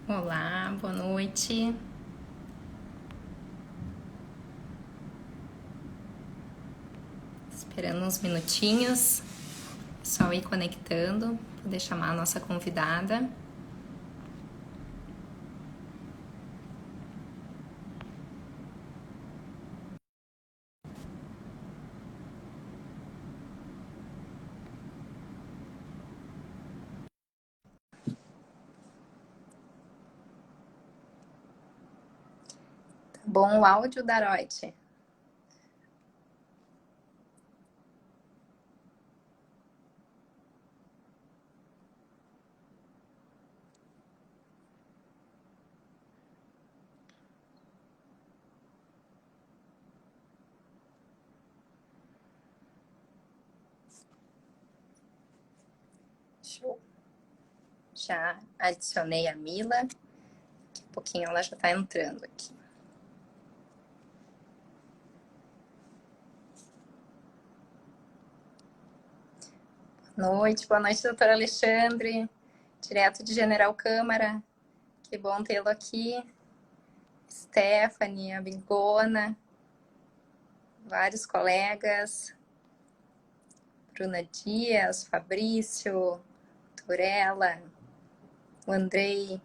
Olá, boa noite. Esperando uns minutinhos, só ir conectando, poder chamar a nossa convidada. Tá bom o áudio, Darote? Show. Já adicionei a Mila, daqui a pouquinho ela já tá entrando aqui. Boa noite, doutor Alexandre, direto de General Câmara. Que bom tê-lo aqui. Stephanie, a Bigona, vários colegas. Bruna Dias, Fabrício, Turella, o Andrei.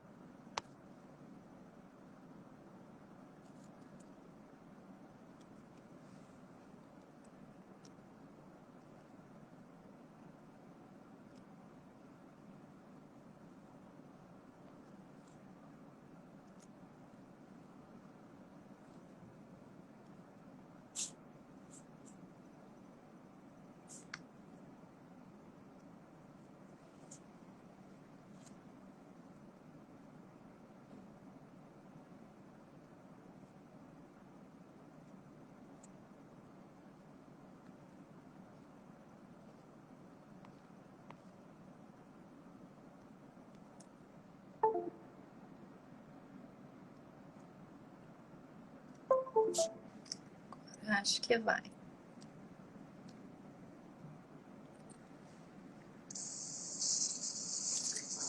Acho que vai.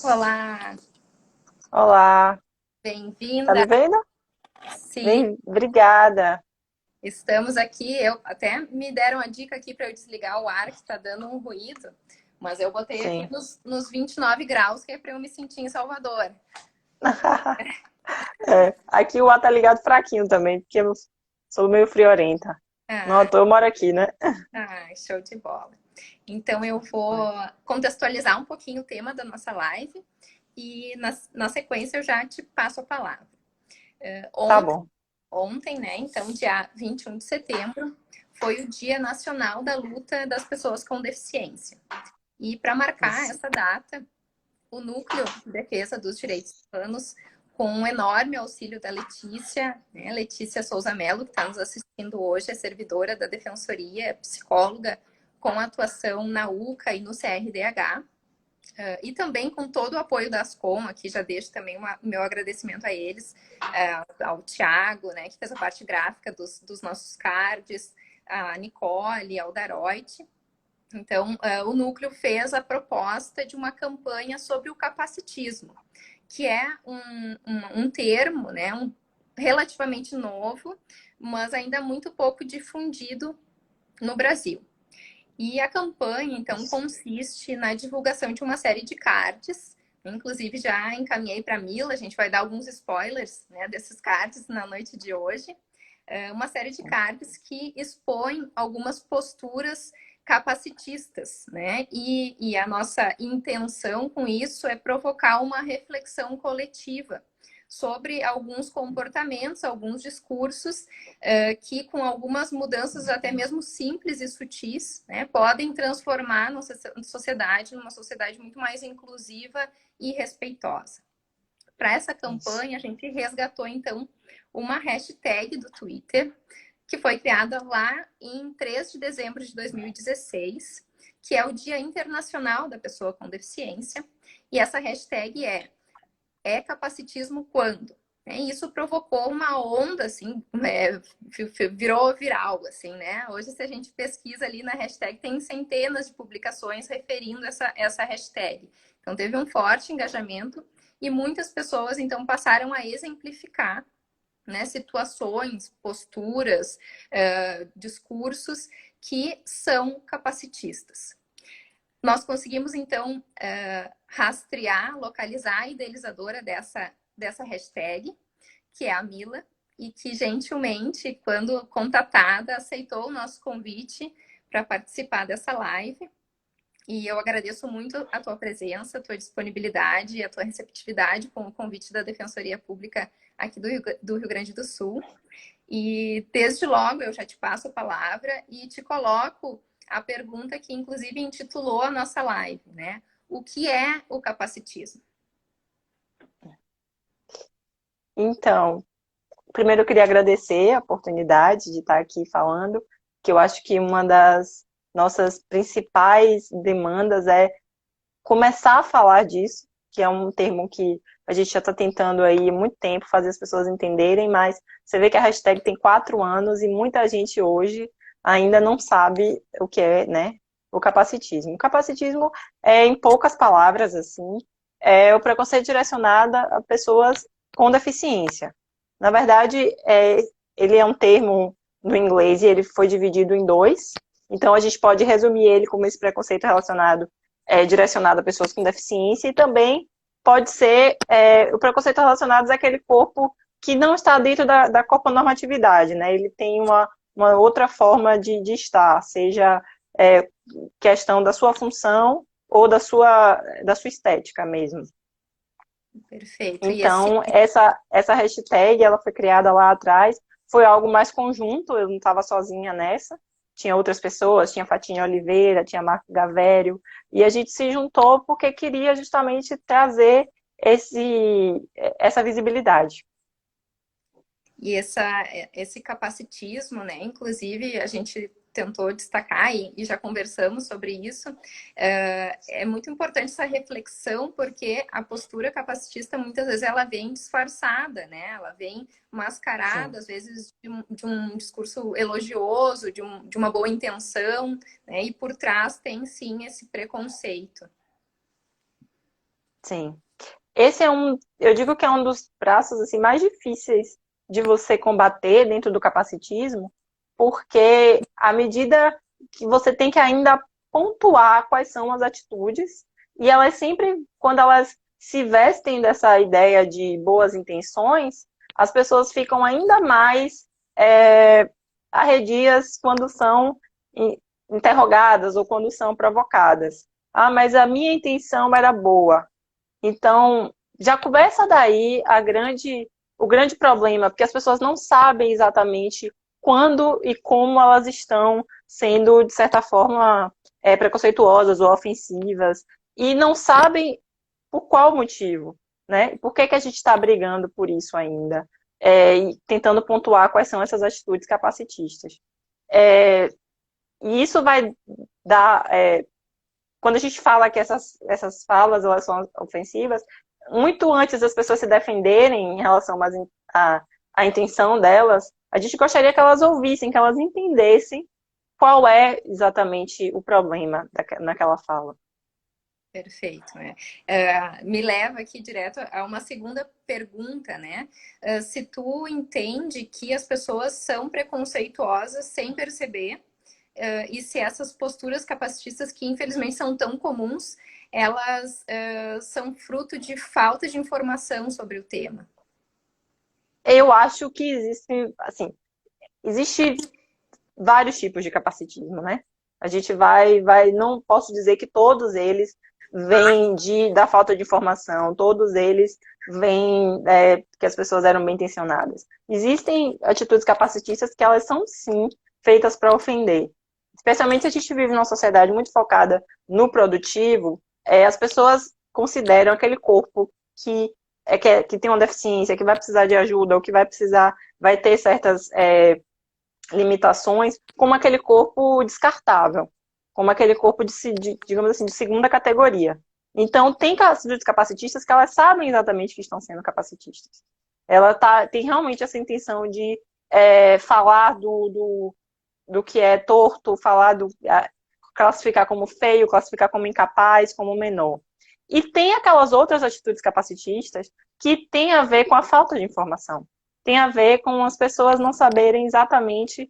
Olá, Olá, tá bem-vinda. me vendo? Sim, Bem, obrigada. estamos aqui. Eu até me deram a dica aqui para eu desligar o ar, que está dando um ruído, mas eu botei aqui Sim. nos 29 graus, que é para eu me sentir em Salvador. É, aqui o ar tá ligado fraquinho também, porque eu sou meio friorenta. Não, Ah, eu moro aqui, né? show de bola. Então eu vou contextualizar um pouquinho o tema da nossa live e na sequência eu já te passo a palavra. Tá Ontem, bom. ontem, né? Então, dia 21 de setembro, foi o Dia Nacional da Luta das Pessoas com Deficiência. E para marcar Isso. essa data, o Núcleo de Defesa dos Direitos Humanos, com um enorme auxílio da Letícia, né? Letícia Souza Mello, que está nos assistindo hoje, é servidora da Defensoria, é psicóloga com atuação na UCA e no CRDH, e também com todo o apoio da Ascom, aqui já deixo também o meu agradecimento a eles, ao Tiago, né, que fez a parte gráfica dos nossos cards, a Nicole, ao Daroit. Então, o Núcleo fez a proposta de uma campanha sobre o capacitismo, que é um termo, né, relativamente novo, mas ainda muito pouco difundido no Brasil. E a campanha, então, consiste na divulgação de uma série de cards. Inclusive, já encaminhei para a Mila, a gente vai dar alguns spoilers, né, desses cards na noite de hoje. Uma série de cards que expõem algumas posturas capacitistas, né? E a nossa intenção com isso é provocar uma reflexão coletiva sobre alguns comportamentos, alguns discursos que, com algumas mudanças até mesmo simples e sutis, né, podem transformar a nossa sociedade numa sociedade muito mais inclusiva e respeitosa. Para essa Isso. campanha, a gente resgatou, então, uma hashtag do Twitter, que foi criada lá em 3 de dezembro de 2016, que é o Dia Internacional da Pessoa com Deficiência. E essa hashtag é capacitismo quando? E isso provocou uma onda, assim, virou viral, assim, né? Hoje, se a gente pesquisa ali na hashtag, tem centenas de publicações referindo essa hashtag. Então, teve um forte engajamento e muitas pessoas, então, passaram a exemplificar, né, situações, posturas, discursos que são capacitistas. Nós conseguimos, então, rastrear, localizar a idealizadora dessa hashtag, que é a Mila, e que gentilmente, quando contatada, aceitou o nosso convite para participar dessa live. E eu agradeço muito a tua presença, a tua disponibilidade e a tua receptividade com o convite da Defensoria Pública aqui do Rio Grande do Sul. E desde logo eu já te passo a palavra e te coloco a pergunta que inclusive intitulou a nossa live, né? O que é o capacitismo? Então, primeiro eu queria agradecer a oportunidade de estar aqui falando, que eu acho que uma das nossas principais demandas é começar a falar disso, que é um termo que a gente já está tentando aí há muito tempo fazer as pessoas entenderem, mas você vê que a hashtag tem 4 anos e muita gente hoje ainda não sabe o que é, né, o capacitismo. O capacitismo é, em poucas palavras, assim, é o preconceito direcionado a pessoas com deficiência. Na verdade, ele é um termo no inglês e ele foi dividido em dois, então a gente pode resumir ele como esse preconceito relacionado direcionado a pessoas com deficiência e também pode ser o preconceito relacionado àquele corpo que não está dentro da corponormatividade, né? Ele tem uma outra forma de estar, seja questão da sua função ou da sua estética mesmo. Perfeito. E esse Então, essa hashtag, ela foi criada lá atrás, foi algo mais conjunto, eu não estava sozinha nessa, tinha outras pessoas, tinha Fatinha Oliveira, tinha Marco Gavério, e a gente se juntou porque queria justamente trazer essa visibilidade. E esse capacitismo, né? Inclusive, a gente tentou destacar e já conversamos sobre isso. É muito importante essa reflexão, porque a postura capacitista, muitas vezes, ela vem disfarçada, né? Ela vem mascarada, Sim. às vezes, de um discurso elogioso, de uma boa intenção, né? E por trás tem, sim, esse preconceito. Sim. Esse eu digo que é um dos braços assim, mais difíceis de você combater dentro do capacitismo, porque à medida que você tem que ainda pontuar quais são as atitudes, e elas sempre, quando elas se vestem dessa ideia de boas intenções, as pessoas ficam ainda mais arredias quando são interrogadas ou quando são provocadas. Ah, mas a minha intenção era boa. Então, já começa daí o grande problema, porque as pessoas não sabem exatamente quando e como elas estão sendo, de certa forma, preconceituosas ou ofensivas, e não sabem por qual motivo, né? Por que a gente está brigando por isso ainda? E tentando pontuar quais são essas atitudes capacitistas. E isso vai dar quando a gente fala que essas falas elas são ofensivas, muito antes das pessoas se defenderem em relação à intenção delas, a gente gostaria que elas ouvissem, que elas entendessem qual é exatamente o problema naquela fala. Perfeito, né? Me leva aqui direto a uma segunda pergunta, né? Se tu entende que as pessoas são preconceituosas sem perceber, e se essas posturas capacitistas, que infelizmente são tão comuns, elas são fruto de falta de informação sobre o tema. Eu acho que existe vários tipos de capacitismo, né? A gente não posso dizer que todos eles vêm da falta de informação, todos eles vêm que as pessoas eram bem intencionadas. Existem atitudes capacitistas que elas são, sim, feitas para ofender. Especialmente se a gente vive numa sociedade muito focada no produtivo, as pessoas consideram aquele corpo que tem uma deficiência, que vai precisar de ajuda, ou que vai ter certas limitações, como aquele corpo descartável, como aquele corpo digamos assim, de segunda categoria. Então, tem capacitistas que elas sabem exatamente que estão sendo capacitistas. tem realmente essa intenção de falar do que é torto, classificar como feio, classificar como incapaz, como menor. E tem aquelas outras atitudes capacitistas que tem a ver com a falta de informação. Tem a ver com as pessoas não saberem exatamente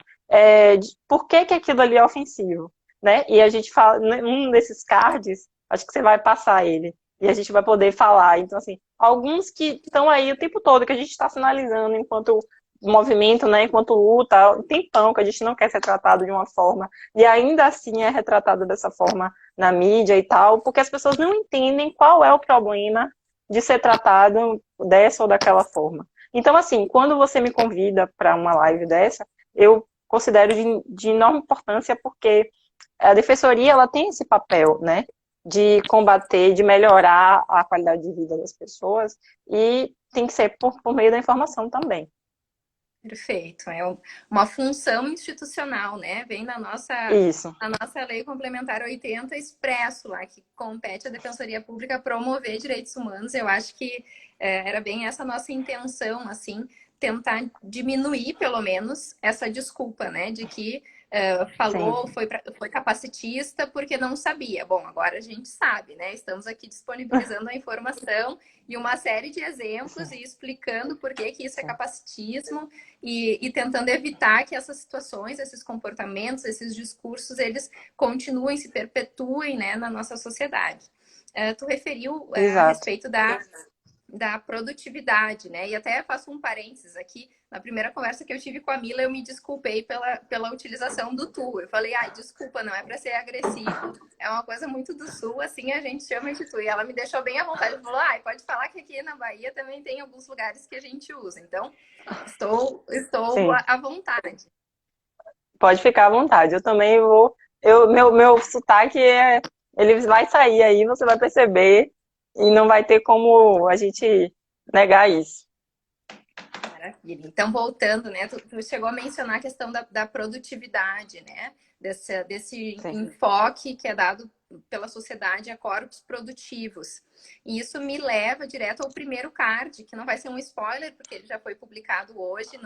por que aquilo ali é ofensivo. Né? E a gente fala, um desses cards, acho que você vai passar ele, e a gente vai poder falar. Então, assim, alguns que estão aí o tempo todo, que a gente está sinalizando enquanto movimento, né, enquanto luta, um tempão que a gente não quer ser tratado de uma forma, e ainda assim é retratado dessa forma na mídia e tal, porque as pessoas não entendem qual é o problema de ser tratado dessa ou daquela forma. Então, assim, quando você me convida para uma live dessa, eu considero de enorme importância, porque a defensoria, ela tem esse papel, né, de combater, de melhorar a qualidade de vida das pessoas, e tem que ser por meio da informação também. Perfeito. É uma função institucional, né? Vem Isso. na nossa Lei Complementar 80 expresso lá, que compete à Defensoria Pública promover direitos humanos. Eu acho que era bem essa nossa intenção, assim, tentar diminuir, pelo menos, essa desculpa, né? De que falou, foi capacitista porque não sabia. Bom, agora a gente sabe, né? Estamos aqui disponibilizando a informação e uma série de exemplos e explicando por que isso é capacitismo e tentando evitar que essas situações, esses comportamentos, esses discursos, eles continuem, se perpetuem, né, na nossa sociedade. Tu referiu a respeito da produtividade, né? E até faço um parênteses aqui. Na primeira conversa que eu tive com a Mila, eu me desculpei pela utilização do tu. Eu falei, desculpa, não é para ser agressivo. É uma coisa muito do sul, assim a gente chama de tu. E ela me deixou bem à vontade. Ela falou, pode falar que aqui na Bahia também tem alguns lugares que a gente usa. Então, estou à vontade. Pode ficar à vontade. Eu também vou. Meu sotaque ele vai sair aí, você vai perceber, e não vai ter como a gente negar isso. Maravilha. Então, voltando, né? Tu chegou a mencionar a questão da produtividade, né? Desse enfoque que é dado pela sociedade a corpos produtivos. E isso me leva direto ao primeiro card, que não vai ser um spoiler, porque ele já foi publicado hoje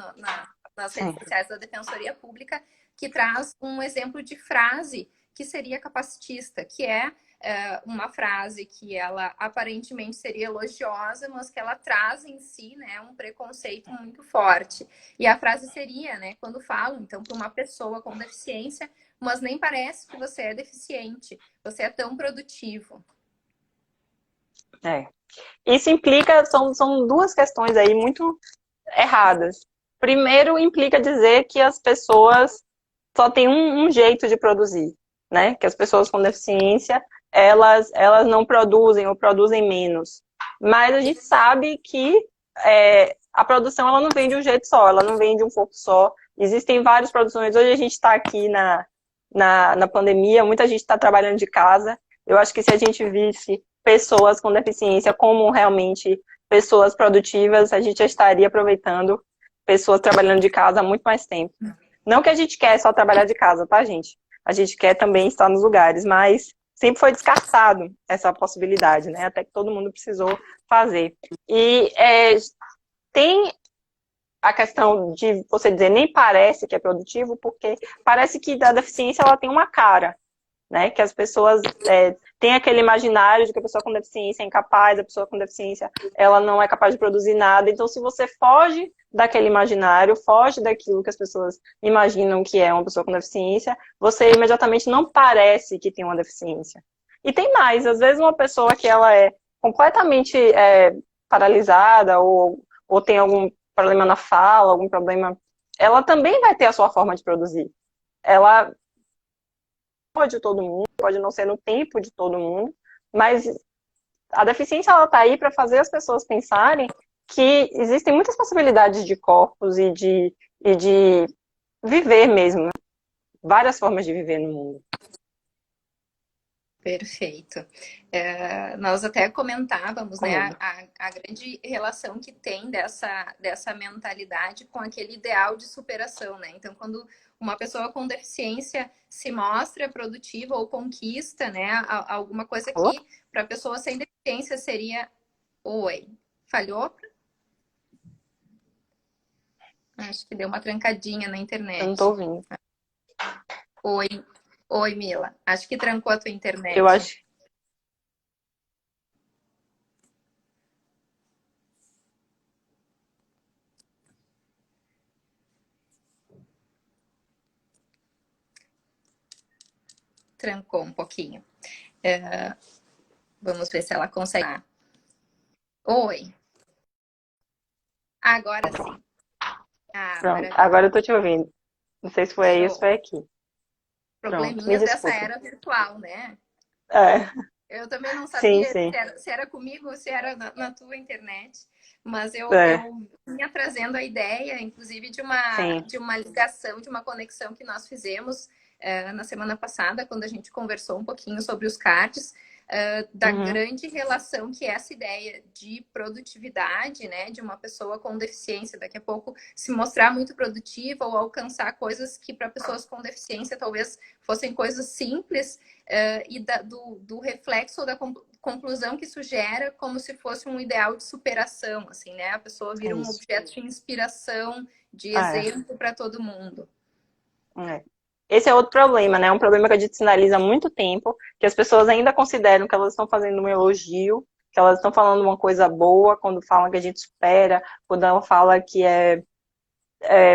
nas redes sociais da Defensoria Pública, que traz um exemplo de frase que seria capacitista, que é uma frase que ela aparentemente seria elogiosa, mas que ela traz em si, né, um preconceito muito forte. E a frase seria, né, quando falam, então, para uma pessoa com deficiência, mas nem parece que você é deficiente, você é tão produtivo. Isso implica, são duas questões aí muito erradas. Primeiro, implica dizer que as pessoas só têm um jeito de produzir, né? Que as pessoas com deficiência, elas não produzem ou produzem menos. Mas a gente sabe que a produção, ela não vem de um jeito só, ela não vem de um pouco só. Existem várias produções. Hoje a gente está aqui na pandemia, muita gente está trabalhando de casa. Eu acho que se a gente visse pessoas com deficiência como realmente pessoas produtivas, a gente já estaria aproveitando pessoas trabalhando de casa há muito mais tempo. Não que a gente quer só trabalhar de casa, tá, gente? A gente quer também estar nos lugares, mas sempre foi descartado essa possibilidade, né? Até que todo mundo precisou fazer. E tem a questão de você dizer nem parece que é produtivo, porque parece que a deficiência ela tem uma cara, né? Que as pessoas têm aquele imaginário de que a pessoa com deficiência é incapaz, a pessoa com deficiência ela não é capaz de produzir nada. Então, se você foge daquele imaginário, foge daquilo que as pessoas imaginam que é uma pessoa com deficiência, você imediatamente não parece que tem uma deficiência. E tem mais, às vezes uma pessoa que ela é completamente paralisada ou tem algum problema na fala, algum problema, ela também vai ter a sua forma de produzir. Ela de todo mundo, pode não ser no tempo de todo mundo, mas a deficiência ela está aí para fazer as pessoas pensarem que existem muitas possibilidades de corpos e de viver mesmo, né? Várias formas de viver no mundo. Perfeito. Nós até comentávamos, né, a grande relação que tem dessa mentalidade com aquele ideal de superação, né? Então, quando uma pessoa com deficiência se mostra produtiva ou conquista, né, alguma coisa que para a pessoa sem deficiência seria... Oi, falhou? Acho que deu uma trancadinha na Eu não tô internet. ouvindo. Oi, oi, Mila. Acho que trancou a tua Eu internet. acho. Trancou um pouquinho. Vamos ver se ela consegue. Oi, agora sim. Ah, Pronto, maravilha. agora eu tô te ouvindo. Não sei se foi aí ou se Show. foi aqui. Pronto, me Probleminhas dessa desculpe. era virtual, né? É, Eu também não sim, sabia sim. se era comigo ou se era na tua internet, mas É, eu vinha trazendo a ideia, inclusive, sim. de uma ligação, de uma conexão que nós fizemos na semana passada, quando a gente conversou um pouquinho sobre os cards, da Uhum, grande relação que é essa ideia de produtividade, né, de uma pessoa com deficiência, daqui a pouco se mostrar muito produtiva ou alcançar coisas que para pessoas com deficiência talvez fossem coisas simples, do reflexo ou da conclusão que isso gera como se fosse um ideal de superação, assim, né? A pessoa é vira um isso. objeto de inspiração, de É, exemplo para todo mundo. é. Esse é outro problema, né? Um problema que a gente sinaliza há muito tempo, que as pessoas ainda consideram que elas estão fazendo um elogio, que elas estão falando uma coisa boa quando falam que a gente supera, quando ela fala que é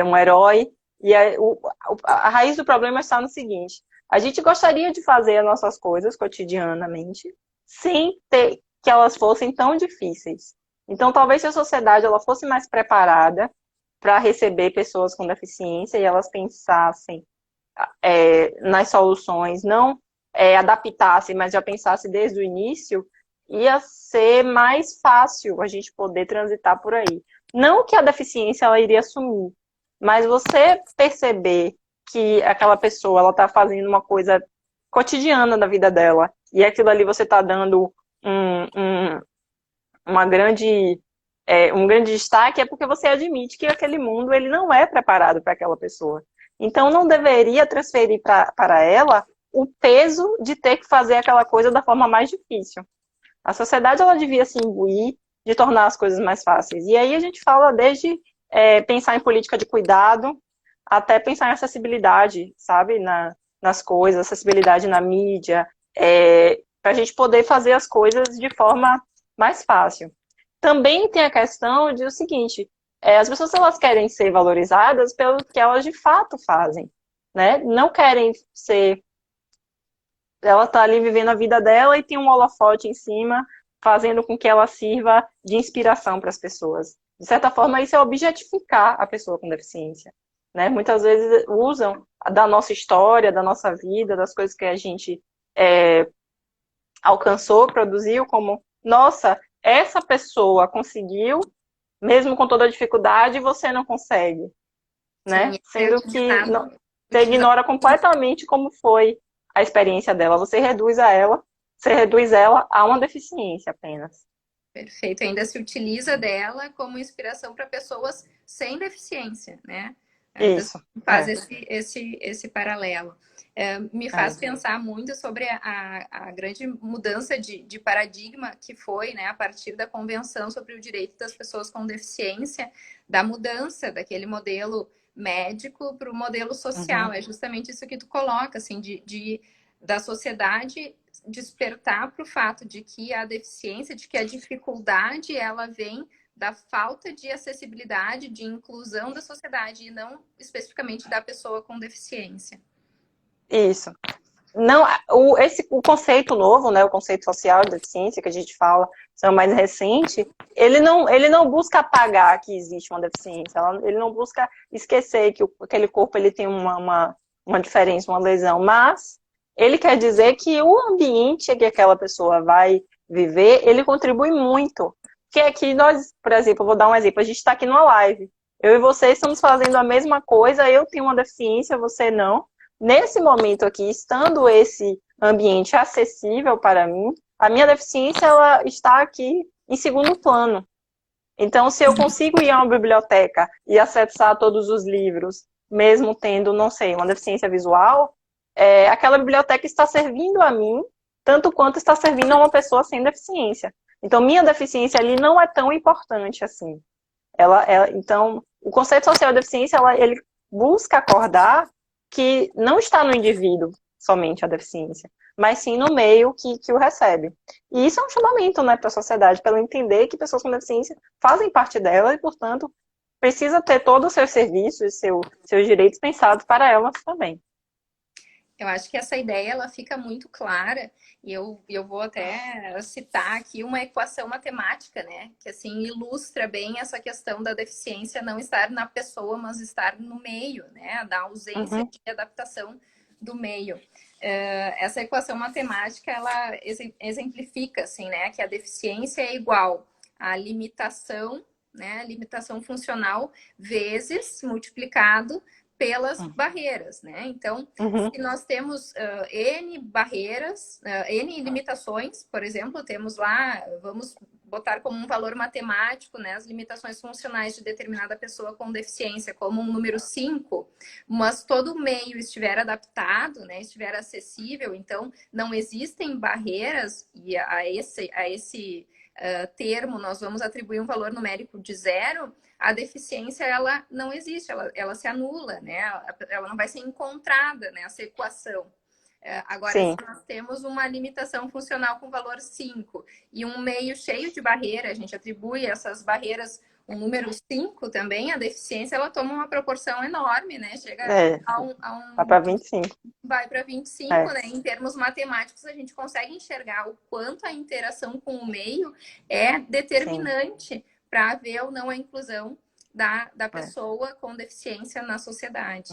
um herói. E a raiz do problema está no seguinte: a gente gostaria de fazer as nossas coisas cotidianamente sem ter que elas fossem tão difíceis. Então, talvez se a sociedade ela fosse mais preparada para receber pessoas com deficiência e elas pensassem nas soluções, não adaptassem, mas já pensassem desde o início, ia ser mais fácil a gente poder transitar por aí. Não que a deficiência ela iria sumir, mas você perceber que aquela pessoa ela está fazendo uma coisa cotidiana da vida dela e aquilo ali você está dando um, um, uma grande um grande destaque é porque você admite que aquele mundo ele não é preparado para aquela pessoa. Então não deveria transferir para ela o peso de ter que fazer aquela coisa da forma mais difícil. A sociedade ela devia se imbuir de tornar as coisas mais fáceis. E aí a gente fala desde pensar em política de cuidado até pensar em acessibilidade, sabe, nas coisas, acessibilidade na mídia, para a gente poder fazer as coisas de forma mais fácil. Também tem a questão de o seguinte, as pessoas elas querem ser valorizadas pelo que elas de fato fazem, né? Não querem ser ela está ali vivendo a vida dela e tem um holofote em cima, fazendo com que ela sirva de inspiração para as pessoas. De certa forma, isso é objetificar a pessoa com deficiência. Né? Muitas vezes usam da nossa história, da nossa vida, das coisas que a gente alcançou, produziu, como, nossa, essa pessoa conseguiu, mesmo com toda a dificuldade, você não consegue. Né? Sim, é Sendo que não, você utilizado. ignora completamente como foi a experiência dela. Você reduz ela a uma deficiência apenas. Perfeito. Ainda se utiliza dela como inspiração para pessoas sem deficiência, né? Ainda Isso, faz esse paralelo. Me é faz isso. pensar muito sobre a grande mudança de paradigma que foi, né, a partir da Convenção sobre o Direito das Pessoas com Deficiência, da mudança daquele modelo médico para o modelo social. Uhum. É justamente isso que tu coloca, assim, da sociedade despertar para o fato de que a deficiência, de que a dificuldade, ela vem da falta de acessibilidade, de inclusão da sociedade e não especificamente da pessoa com deficiência. Isso. Não, o conceito novo, né, o conceito social de deficiência que a gente fala, é o mais recente, ele não busca apagar que existe uma deficiência, ele não busca esquecer que aquele corpo ele tem uma diferença, uma lesão, mas ele quer dizer que o ambiente que aquela pessoa vai viver, ele contribui muito. Que aqui nós, por exemplo, vou dar um exemplo, a gente está aqui numa live, eu e você estamos fazendo a mesma coisa, eu tenho uma deficiência, você não. Nesse momento aqui, estando esse ambiente acessível para mim, a minha deficiência ela está aqui em segundo plano. Então, se eu consigo ir a uma biblioteca e acessar todos os livros, mesmo tendo, não sei, uma deficiência visual, aquela biblioteca está servindo a mim tanto quanto está servindo a uma pessoa sem deficiência. Então, minha deficiência ali não é tão importante assim. Então, o conceito social de deficiência, ele busca acordar que não está no indivíduo somente a deficiência, mas sim no meio que o recebe. E isso é um chamamento, né, para a sociedade, para ela entender que pessoas com deficiência fazem parte dela e, portanto, precisa ter todos os seus serviços, seus direitos pensados para elas também. Eu acho que essa ideia ela fica muito clara e eu vou até citar aqui uma equação matemática, né, que assim ilustra bem essa questão da deficiência não estar na pessoa, mas estar no meio, né, da ausência Uhum. de adaptação do meio. Essa equação matemática ela exemplifica assim, né, que a deficiência é igual à limitação, né, limitação funcional vezes multiplicado pelas barreiras, né? Então, Uhum. se nós temos N barreiras, N limitações, por exemplo, temos lá, vamos botar como um valor matemático, né, as limitações funcionais de determinada pessoa com deficiência, como um número 5, mas todo o meio estiver adaptado, né, estiver acessível, então não existem barreiras, e a esse termo nós vamos atribuir um valor numérico de 0, a deficiência ela não existe, ela se anula, né? Ela não vai ser encontrada nessa equação. Agora, se Sim. nós temos uma limitação funcional com valor 5 e um meio cheio de barreira, a gente atribui essas barreiras um número 5 também, a deficiência ela toma uma proporção enorme, né? Chega É, a vai um para 25. vai para 25, É, né? Em termos matemáticos, a gente consegue enxergar o quanto a interação com o meio é sim. determinante para haver ou não a inclusão da É. pessoa com deficiência na sociedade.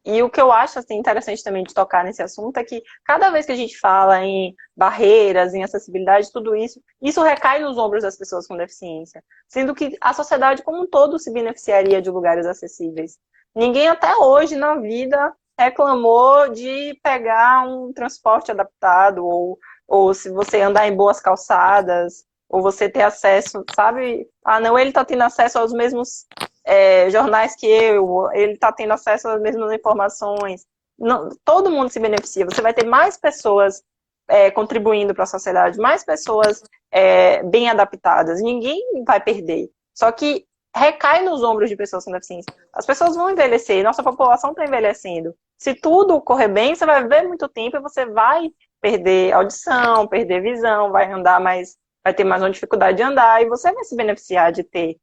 E o que eu acho assim, interessante também de tocar nesse assunto é que cada vez que a gente fala em barreiras, em acessibilidade, tudo isso, isso recai nos ombros das pessoas com deficiência, sendo que a sociedade como um todo se beneficiaria de lugares acessíveis. Ninguém até hoje na vida reclamou de pegar um transporte adaptado, ou se você andar em boas calçadas, ou você ter acesso, sabe? Ah, não, ele está tendo acesso aos mesmos jornais que ele está tendo acesso às mesmas informações. Não, todo mundo se beneficia. Você vai ter mais pessoas contribuindo para a sociedade, mais pessoas bem adaptadas. Ninguém vai perder. Só que recai nos ombros de pessoas com deficiência. As pessoas vão envelhecer, nossa população está envelhecendo. Se tudo correr bem, você vai viver muito tempo e você vai perder audição, perder visão, vai andar mais, vai ter mais uma dificuldade de andar e você vai se beneficiar de ter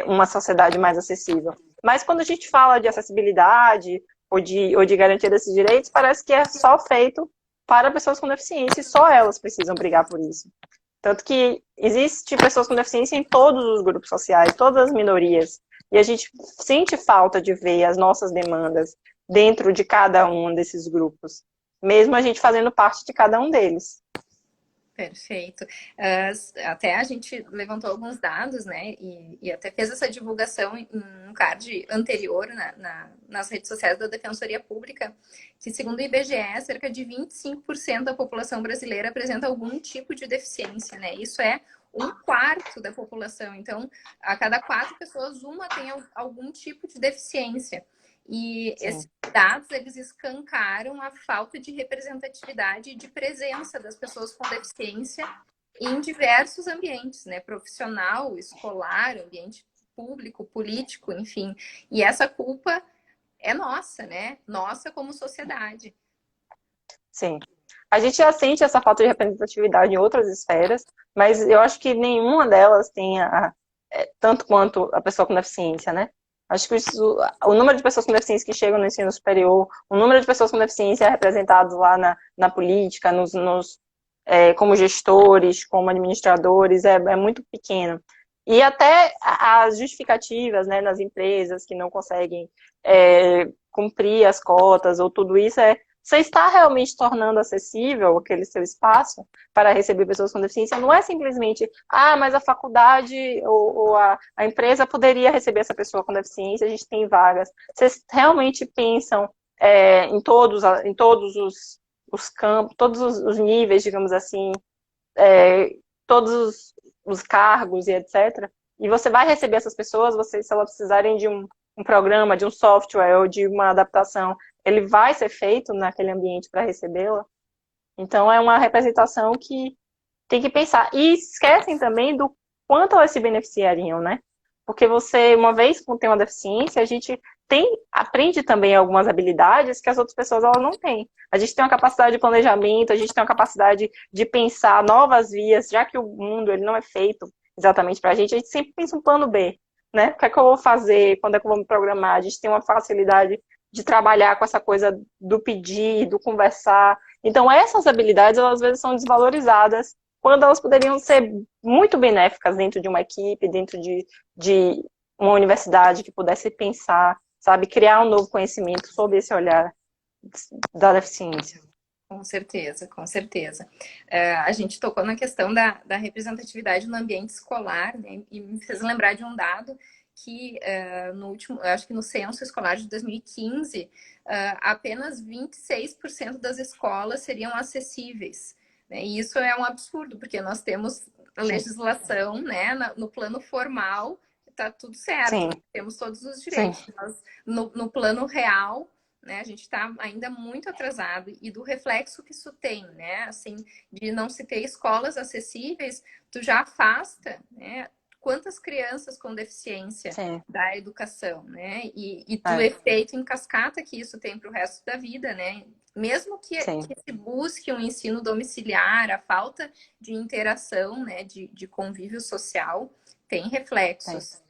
uma sociedade mais acessível. Mas quando a gente fala de acessibilidade ou de garantia desses direitos, parece que é só feito para pessoas com deficiência e só elas precisam brigar por isso. Tanto que existe pessoas com deficiência em todos os grupos sociais, todas as minorias. E a gente sente falta de ver as nossas demandas dentro de cada um desses grupos, mesmo a gente fazendo parte de cada um deles. Perfeito. Até a gente levantou alguns dados, né? E até fez essa divulgação em um card anterior nas redes sociais da Defensoria Pública, que segundo o IBGE, cerca de 25% da população brasileira apresenta algum tipo de deficiência, né? Isso é um quarto da população. Então, a cada 4 pessoas, uma tem algum tipo de deficiência. E Sim. esses dados, eles escancaram a falta de representatividade e de presença das pessoas com deficiência em diversos ambientes, né? Profissional, escolar, ambiente público, político, enfim. E essa culpa é nossa, né? Nossa como sociedade. Sim. A gente já sente essa falta de representatividade em outras esferas, mas eu acho que nenhuma delas tem tanto quanto a pessoa com deficiência, né? Acho que o número de pessoas com deficiência que chegam no ensino superior, o número de pessoas com deficiência representados lá na política, como gestores, como administradores, é muito pequeno. E até as justificativas, né, nas empresas que não conseguem cumprir as cotas, ou tudo isso, você está realmente tornando acessível aquele seu espaço para receber pessoas com deficiência, não é simplesmente, mas a faculdade ou a empresa poderia receber essa pessoa com deficiência, a gente tem vagas. Vocês realmente pensam em todos os campos, todos os níveis, digamos assim, todos os cargos e etc. E você vai receber essas pessoas, se elas precisarem de um programa, de um software ou de uma adaptação, ele vai ser feito naquele ambiente para recebê-la. Então, é uma representação que tem que pensar. E esquecem também do quanto elas se beneficiariam, né? Porque você, uma vez que tem uma deficiência, a gente aprende também algumas habilidades que as outras pessoas elas não têm. A gente tem uma capacidade de planejamento, a gente tem uma capacidade de pensar novas vias, já que o mundo ele não é feito exatamente para a gente sempre pensa um plano B, né? O que é que eu vou fazer, quando é que eu vou me programar? A gente tem uma facilidade de trabalhar com essa coisa do pedir, do conversar. Então, essas habilidades, elas às vezes são desvalorizadas, quando elas poderiam ser muito benéficas dentro de uma equipe, dentro de uma universidade que pudesse pensar, sabe, criar um novo conhecimento sob esse olhar da deficiência. Com certeza, com certeza. A gente tocou na questão da representatividade no ambiente escolar, né? E me fez lembrar de um dado que no último, eu acho que no censo escolar de 2015, apenas 26% das escolas seriam acessíveis, né? E isso é um absurdo, porque nós temos legislação, né, no plano formal, está tudo certo, Sim. temos todos os direitos, mas no plano real, né, a gente está ainda muito atrasado, e do reflexo que isso tem, né, assim, de não se ter escolas acessíveis, tu já afasta, né, quantas crianças com deficiência da educação, né, e do efeito em cascata que isso tem para o resto da vida, né, mesmo que se busque um ensino domiciliar, a falta de interação, né, de convívio social, tem reflexos.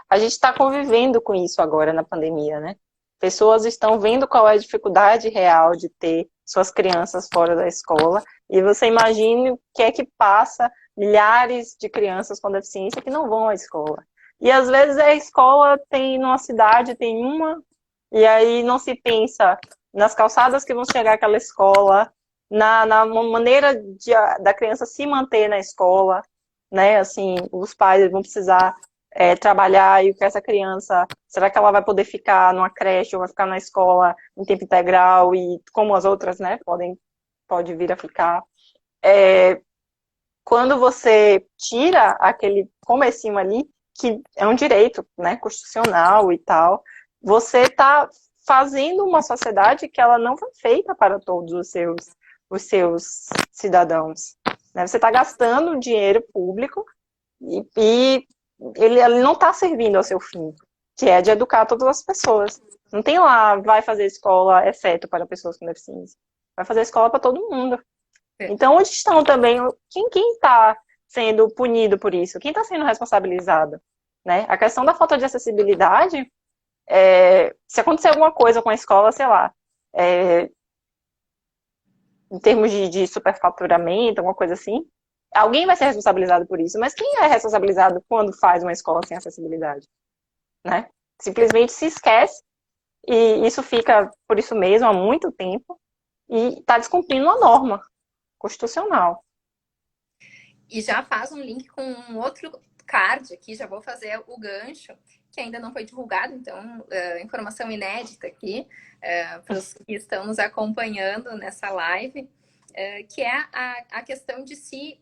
A gente está convivendo com isso agora na pandemia, né? Pessoas estão vendo qual é a dificuldade real de ter suas crianças fora da escola, e você imagine o que é que passa milhares de crianças com deficiência que não vão à escola. E às vezes a escola tem numa cidade, tem uma, e aí não se pensa nas calçadas que vão chegar àquela escola, na maneira da criança se manter na escola, né? Assim, os pais vão precisar trabalhar, e o que essa criança, será que ela vai poder ficar numa creche ou vai ficar na escola em tempo integral, e como as outras, né, pode vir a ficar. Quando você tira aquele comecinho ali, que é um direito, né, constitucional e tal, você está fazendo uma sociedade que ela não foi feita para todos os seus cidadãos, né? Você está gastando dinheiro público e ele não está servindo ao seu fim, que é de educar todas as pessoas. Não tem lá, vai fazer escola exceto para pessoas com deficiência. Vai fazer escola para todo mundo. Então, onde estão também, quem está sendo punido por isso? Quem está sendo responsabilizado? Né? A questão da falta de acessibilidade, se acontecer alguma coisa com a escola, sei lá, em termos de superfaturamento, alguma coisa assim, alguém vai ser responsabilizado por isso, mas quem é responsabilizado quando faz uma escola sem acessibilidade? Né? Simplesmente se esquece, e isso fica por isso mesmo há muito tempo, e está descumprindo a norma constitucional. E já faz um link com um outro card aqui, já vou fazer o gancho, que ainda não foi divulgado, então, informação inédita aqui, para os que estão nos acompanhando nessa live, que é a questão de se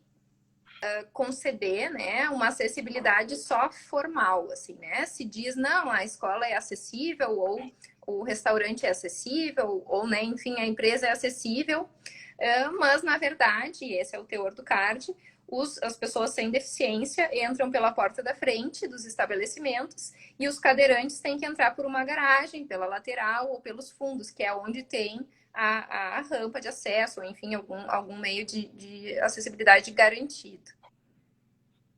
conceder, né, uma acessibilidade só formal, assim, né? Se diz, não, a escola é acessível, ou o restaurante é acessível, ou, né, enfim, a empresa é acessível, mas, na verdade, esse é o teor do card, as pessoas sem deficiência entram pela porta da frente dos estabelecimentos, e os cadeirantes têm que entrar por uma garagem, pela lateral ou pelos fundos, que é onde tem a rampa de acesso, ou enfim, algum meio de acessibilidade garantido.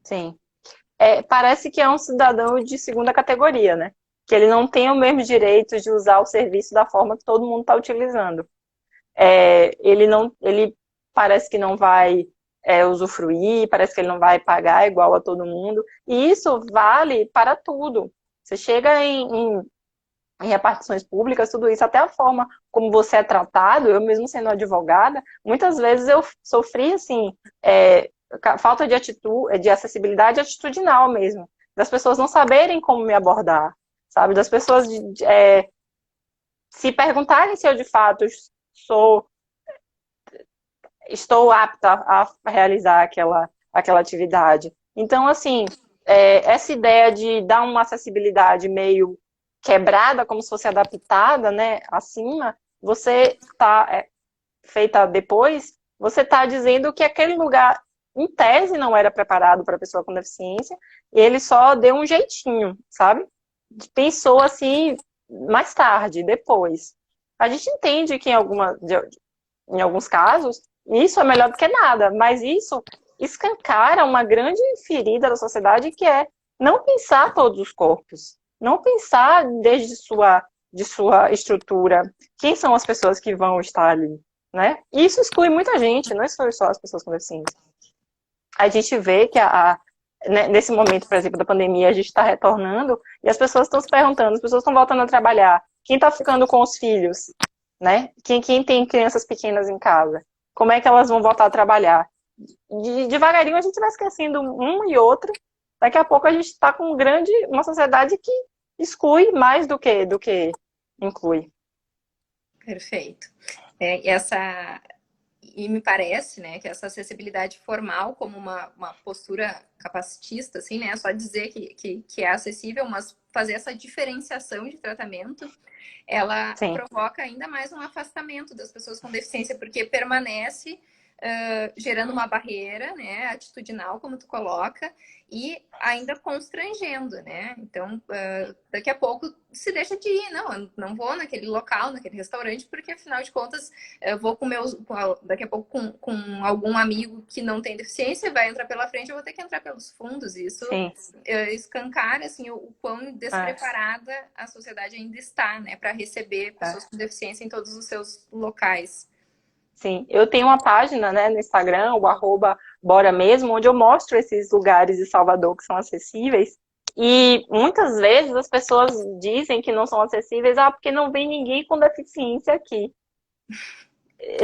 Sim. Parece que é um cidadão de segunda categoria, né? Que ele não tem o mesmo direito de usar o serviço da forma que todo mundo está utilizando. Ele parece que não vai usufruir, parece que ele não vai pagar igual a todo mundo. E isso vale para tudo. Você chega em repartições públicas, tudo isso, até a forma como você é tratado. Eu mesmo sendo advogada, muitas vezes eu sofri, assim, falta de de acessibilidade atitudinal mesmo, das pessoas não saberem como me abordar, sabe, das pessoas se perguntarem se eu de fato estou apta a realizar aquela atividade. Então, assim, essa ideia de dar uma acessibilidade meio quebrada, como se fosse adaptada, né, acima, você está feita depois, você está dizendo que aquele lugar em tese, não era preparado para pessoa com deficiência, e ele só deu um jeitinho, sabe? Pensou assim mais tarde, depois. A gente entende que em alguns casos isso é melhor do que nada, mas isso escancara uma grande ferida da sociedade que é não pensar todos os corpos, não pensar desde de sua estrutura, quem são as pessoas que vão estar ali, né? E isso exclui muita gente, não exclui só as pessoas com deficiência. A gente vê que né, nesse momento, por exemplo, da pandemia, a gente está retornando e as pessoas estão se perguntando, as pessoas estão voltando a trabalhar, quem está ficando com os filhos, né? Quem tem crianças pequenas em casa, como é que elas vão voltar a trabalhar? Devagarinho a gente vai esquecendo um e outro, daqui a pouco a gente está com uma sociedade que exclui mais do que inclui. Perfeito. E me parece, né, que essa acessibilidade formal como uma postura capacitista, assim, né, só dizer que é acessível, mas fazer essa diferenciação de tratamento, ela Sim. provoca ainda mais um afastamento das pessoas com deficiência, porque permanece gerando uma barreira, né, atitudinal, como tu coloca, e ainda constrangendo, né? Então, daqui a pouco se deixa de ir, não, eu não vou naquele local, naquele restaurante, porque afinal de contas eu vou daqui a pouco com algum amigo que não tem deficiência, vai entrar pela frente, eu vou ter que entrar pelos fundos. Isso escancara assim o quão despreparada a sociedade ainda está, né, para receber pessoas com deficiência em todos os seus locais. Sim, eu tenho uma página, né, no Instagram, o @Bora Mesmo, onde eu mostro esses lugares de Salvador que são acessíveis. E muitas vezes as pessoas dizem que não são acessíveis, porque não vem ninguém com deficiência aqui.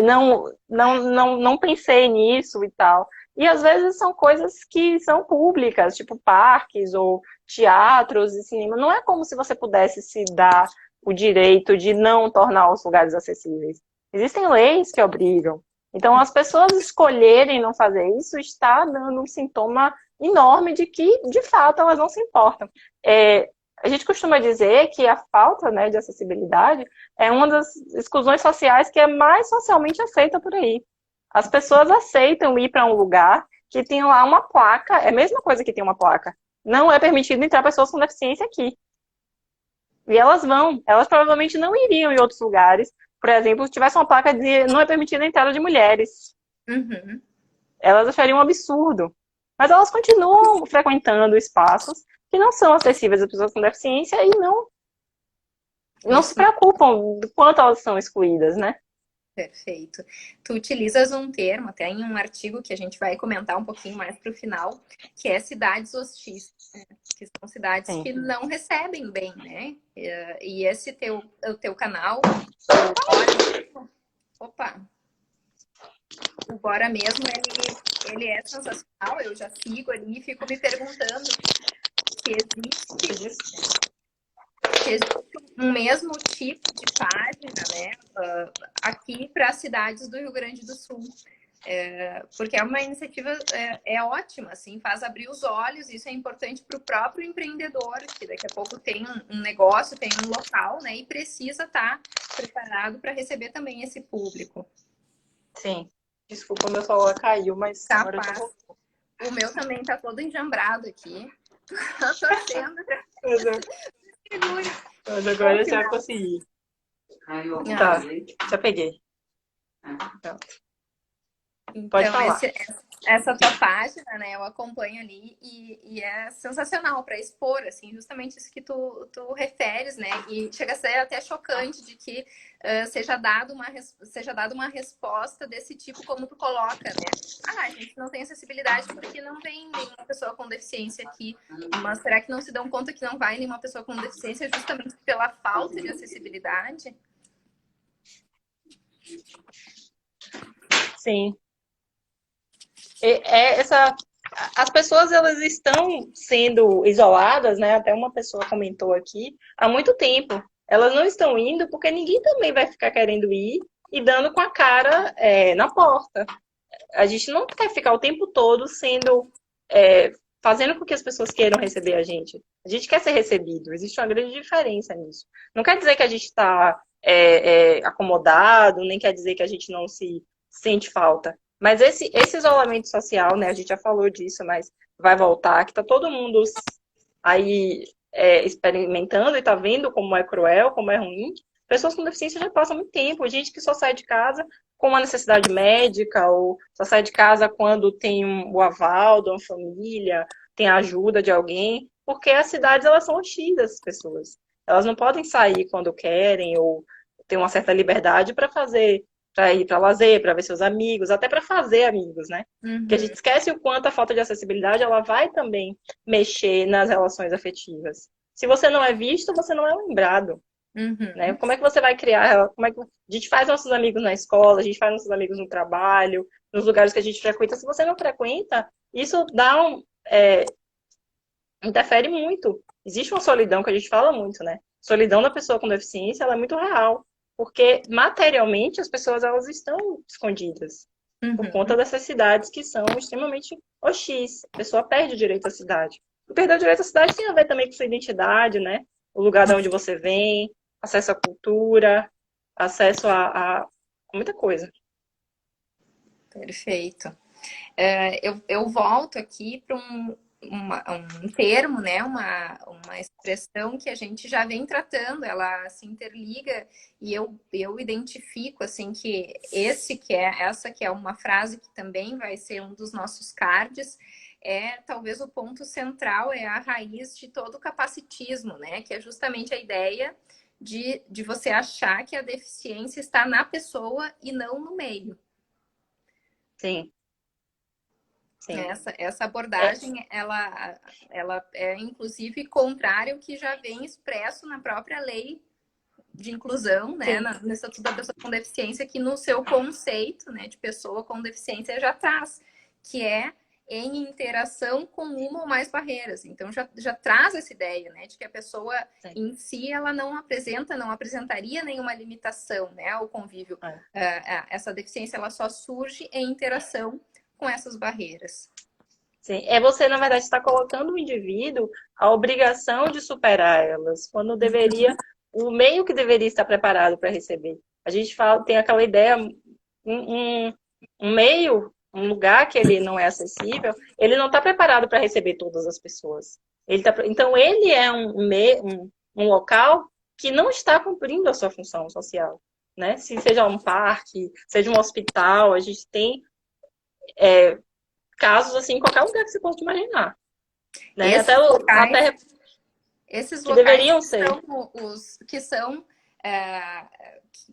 Não pensei nisso e tal. E às vezes são coisas que são públicas, tipo parques ou teatros e cinema. Não é como se você pudesse se dar o direito de não tornar os lugares acessíveis. Existem leis que obrigam. Então, as pessoas escolherem não fazer isso está dando um sintoma enorme de que, de fato, elas não se importam. A gente costuma dizer que a falta, né, de acessibilidade é uma das exclusões sociais que é mais socialmente aceita por aí. As pessoas aceitam ir para um lugar que tem lá uma placa, é a mesma coisa que tem uma placa. Não é permitido entrar pessoas com deficiência aqui. E elas provavelmente não iriam em outros lugares. Por exemplo, se tivesse uma placa de não é permitida a entrada de mulheres. Uhum. Elas achariam um absurdo. Mas elas continuam frequentando espaços que não são acessíveis a pessoas com deficiência e não se preocupam do quanto elas são excluídas, né? Perfeito. Tu utilizas um termo, até em um artigo que a gente vai comentar um pouquinho mais para o final, que é cidades hostis, né? Que são cidades que não recebem bem, né? E esse o teu canal, o Bora Mesmo, ele é sensacional, eu já sigo ali e fico me perguntando que existe um mesmo tipo de página, né, aqui para as cidades do Rio Grande do Sul. Porque é uma iniciativa ótima, assim, faz abrir os olhos, isso é importante para o próprio empreendedor, que daqui a pouco tem um negócio, tem um local, né, e precisa estar preparado para receber também esse público. Sim. Desculpa, o meu celular caiu, mas agora já voltou. O meu também tá todo enjambrado aqui. Tô torcendo. Mas agora já consegui. Tá, já peguei. Então, pode falar. Essa tua página, né, eu acompanho ali e é sensacional para expor, assim, justamente isso que tu referes, né, e chega a ser até chocante de que seja dada uma resposta desse tipo como tu coloca, né, a gente não tem acessibilidade porque não vem nenhuma pessoa com deficiência aqui, mas será que não se dão conta que não vai nenhuma pessoa com deficiência justamente pela falta de acessibilidade? Sim. As pessoas elas estão sendo isoladas, né? Até uma pessoa comentou aqui, há muito tempo. Elas não estão indo porque ninguém também vai ficar querendo ir e dando com a cara na porta. A gente não quer ficar o tempo todo fazendo com que as pessoas queiram receber a gente. A gente quer ser recebido. Existe uma grande diferença nisso. Não quer dizer que a gente está acomodado, nem quer dizer que a gente não se sente falta. Mas esse isolamento social, né, a gente já falou disso, mas vai voltar, que tá todo mundo aí experimentando e tá vendo como é cruel, como é ruim. Pessoas com deficiência já passam muito tempo, gente que só sai de casa com uma necessidade médica, ou só sai de casa quando tem o aval de uma família, tem a ajuda de alguém, porque as cidades, elas são hostis das pessoas. Elas não podem sair quando querem, ou ter uma certa liberdade para fazer, para ir para lazer, para ver seus amigos, até para fazer amigos, né? Porque a Uhum, gente esquece o quanto a falta de acessibilidade, ela vai também mexer nas relações afetivas. Se você não é visto, você não é lembrado, né? uhum. Como é que você vai criar? Como é que a gente faz nossos amigos na escola, a gente faz nossos amigos no trabalho, nos lugares que a gente frequenta? Se você não frequenta, isso interfere muito. Existe uma solidão que a gente fala muito, né? Solidão da pessoa com deficiência, ela é muito real, porque materialmente as pessoas, elas estão escondidas por conta Uhum. dessas cidades que são extremamente hostis. A pessoa perde o direito à cidade. E perder o direito à cidade tem a ver também com sua identidade, né? O lugar de onde você vem, acesso à cultura, acesso a muita coisa. Perfeito. Eu volto aqui para um termo, né? Uma expressão que a gente já vem tratando, ela se interliga e eu identifico assim que essa que é uma frase que também vai ser um dos nossos cards, talvez o ponto central, é a raiz de todo o capacitismo, né? Que é justamente a ideia de você achar que a deficiência está na pessoa e não no meio. Sim, sim. Essa É, abordagem, ela é inclusive contrária ao que já vem expresso na própria lei de inclusão, né, sim. no Estatuto da Pessoa com Deficiência, que no seu conceito, né, de pessoa com deficiência já traz, que é em interação com uma ou mais barreiras. Então já traz essa ideia, né, de que a pessoa Sim. em si ela não apresentaria nenhuma limitação, né, ao convívio. É. Essa deficiência ela só surge em interação com essas barreiras. Sim, você, na verdade, está colocando o indivíduo a obrigação de superar elas, quando deveria, o meio que deveria estar preparado para receber. A gente fala, tem aquela ideia, um meio, um lugar que ele não é acessível, ele não está preparado para receber todas as pessoas. Então, ele é um local que não está cumprindo a sua função social, né? Se seja um parque, seja um hospital, a gente tem casos assim em qualquer lugar que você possa imaginar, né? Esses locais Até Esses que locais deveriam que ser. são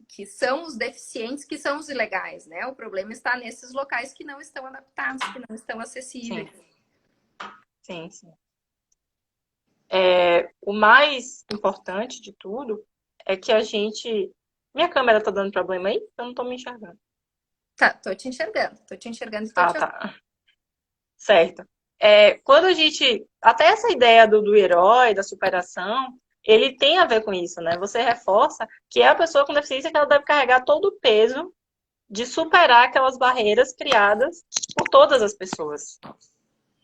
que são os deficientes, que são os ilegais, né? O problema está nesses locais que não estão adaptados, que não estão acessíveis. Sim, sim, sim. O mais importante de tudo é que a gente. Minha câmera tá dando problema aí? Eu não tô me enxergando. Tá, tô te enxergando e tô Ah, te tá. Certo. Quando a gente. Até essa ideia do herói, da superação, ele tem a ver com isso, né? Você reforça que é a pessoa com deficiência que ela deve carregar todo o peso de superar aquelas barreiras criadas por todas as pessoas.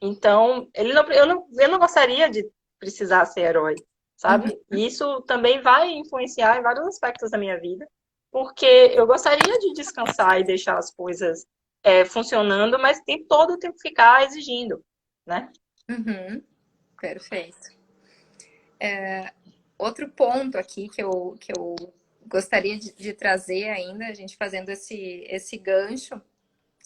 Então, eu não gostaria de precisar ser herói, Uhum. sabe? E isso também vai influenciar em vários aspectos da minha vida, porque eu gostaria de descansar e deixar as coisas funcionando, mas tem todo o tempo ficar exigindo, né? Uhum. Perfeito. Outro ponto aqui que eu gostaria de trazer ainda, a gente fazendo esse gancho,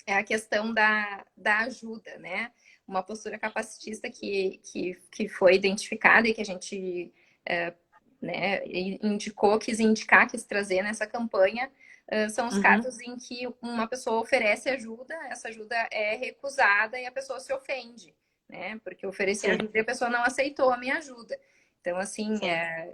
é a questão da ajuda, né? Uma postura capacitista que foi identificada e que a gente né, quis indicar, quis trazer nessa campanha, são os Uhum. casos em que uma pessoa oferece ajuda, essa ajuda é recusada e a pessoa se ofende, né? Porque ofereci Sim, ajuda e a pessoa não aceitou a minha ajuda. Então, assim, sim,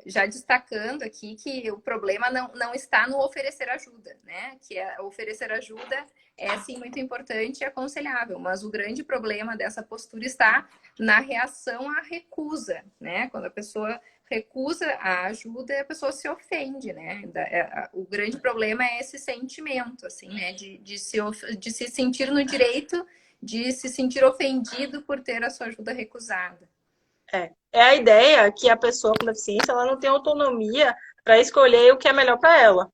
já destacando aqui que o problema não está no oferecer ajuda, né? Que oferecer ajuda é, sim, muito importante e aconselhável, mas o grande problema dessa postura está na reação à recusa, né? Quando a pessoa recusa a ajuda, a pessoa se ofende, né? O grande problema é esse sentimento, assim, né? De se sentir no direito de se sentir ofendido por ter a sua ajuda recusada. É a ideia que a pessoa com deficiência ela não tem autonomia para escolher o que é melhor para ela.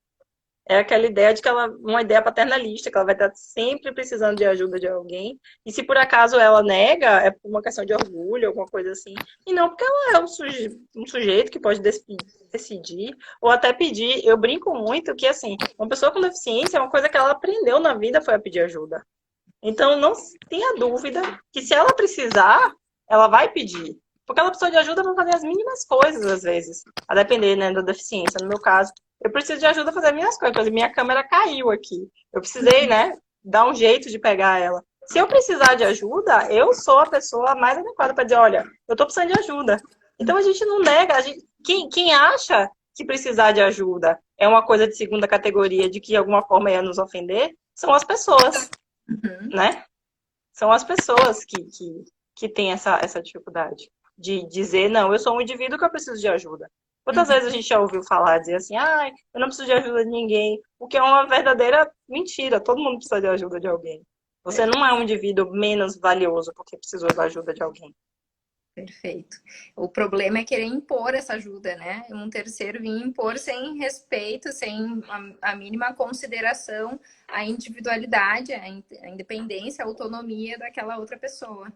É aquela ideia de que ela, uma ideia paternalista, que ela vai estar sempre precisando de ajuda de alguém. E se por acaso ela nega, é por uma questão de orgulho, alguma coisa assim. E não porque ela é um sujeito que pode decidir, ou até pedir. Eu brinco muito que, assim, uma pessoa com deficiência, uma coisa que ela aprendeu na vida foi a pedir ajuda. Então, não tenha dúvida que se ela precisar, ela vai pedir. Porque ela precisa de ajuda para fazer as mínimas coisas, às vezes. A depender, né, da deficiência. No meu caso, eu preciso de ajuda para fazer as minhas coisas. Por exemplo, minha câmera caiu aqui. Eu precisei, né, dar um jeito de pegar ela. Se eu precisar de ajuda, eu sou a pessoa mais adequada para dizer, olha, eu estou precisando de ajuda. Então, a gente não nega. Quem acha que precisar de ajuda é uma coisa de segunda categoria, de que de alguma forma ia nos ofender, são as pessoas, né? São as pessoas que têm essa dificuldade de dizer, não, eu sou um indivíduo que eu preciso de ajuda. Quantas vezes a gente já ouviu falar, dizer assim, ai, eu não preciso de ajuda de ninguém, o que é uma verdadeira mentira, todo mundo precisa de ajuda de alguém. Você não é um indivíduo menos valioso porque precisou da ajuda de alguém. Perfeito. O problema é querer impor essa ajuda, né? Um terceiro vir impor sem respeito, sem a mínima consideração à individualidade, à independência, à autonomia daquela outra pessoa.